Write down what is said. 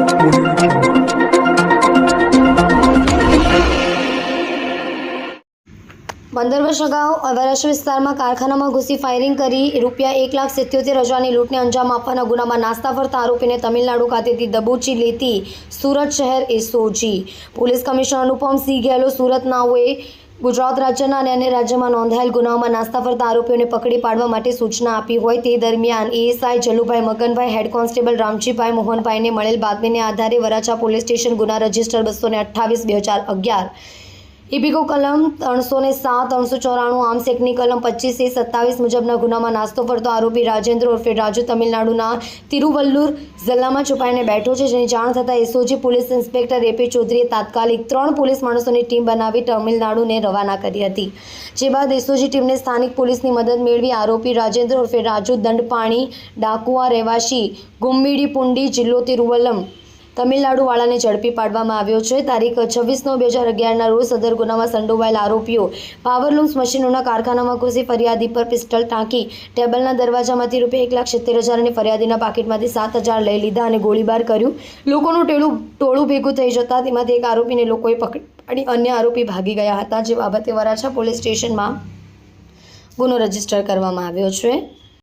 15 વર્ષ અગાઉ અવરાશી વિસ્તારમાં કારખાનામાં ઘૂસી ફાયરિંગ કરી ₹1,77,000ની લૂંટને અંજામ આપવાના ગુનામાં નાસ્તા ફરતા આરોપીને તમિલનાડુ ખાતેથી દબોચી લેતી સુરત શહેર એસઓજી પોલીસ કમિશનર અનુપમ સિંહ ગેહલોત સુરત નાઓએ ગુજરાત રાજ્યના અને અન્ય રાજ્યમાં નોંધાયેલ ગુનાઓમાં નાસ્તા ફરતા આરોપીઓને પકડી પાડવા માટે સૂચના આપી હોય તે દરમિયાન ASI જલુભાઈ Maganbhai, head constable Ramjibhai મોહનભાઈને મળેલ બાતમીને આધારે વરાછા પોલીસ સ્ટેશન ગુના રજિસ્ટર 228/2011 ઇબીકો કલમ 307, 394, આર્મ્સ એક્ટની કલમ 25A27 મુજબના ગુનામાં નાસ્તો ફરતો આરોપી રાજેન્દ્ર ઉર્ફે રાજુ તમિલનાડુના તિરુવલ્લુર જિલ્લામાં છુપાઈને બેઠો છે, જેની જાણ થતાં એસઓજી પોલીસ ઇન્સ્પેક્ટર એપી ચૌધરીએ તાત્કાલિક 3 પોલીસ માણસોની ટીમ બનાવી તમિલનાડુને રવાના કરી હતી. જે બાદ એસઓજી ટીમને સ્થાનિક પોલીસની મદદ મેળવી આરોપી રાજેન્દ્ર ઉર્ફે રાજુ દંડપાણી ડાકુઆ રહેવાસી ગુમ્મીડી પુંડી, જિલ્લો તિરુવલ્લમ, તમિલનાડુવાળાને ઝડપી પાડવામાં આવ્યો છે. તારીખ 26/9/2011ના રોજ સદર ગુનામાં સંડોવાયેલ આરોપીઓ પાવરલૂમ્સ મશીનોના કારખાનામાં ઘૂસી ફરિયાદી પર પિસ્ટલ ટાંકી ટેબલના દરવાજામાંથી ₹1,77,000 અને ફરિયાદીના પાકીટમાંથી 7,000 લઈ લીધા અને ગોળીબાર કર્યું. લોકોનું ટોળું ભેગું થઈ જતાં તેમાંથી એક આરોપીને લોકોએ પકડી પાડી અન્ય આરોપી ભાગી ગયા હતા, જે બાબતે વરાછા પોલીસ સ્ટેશનમાં ગુનો રજીસ્ટર કરવામાં આવ્યો છે.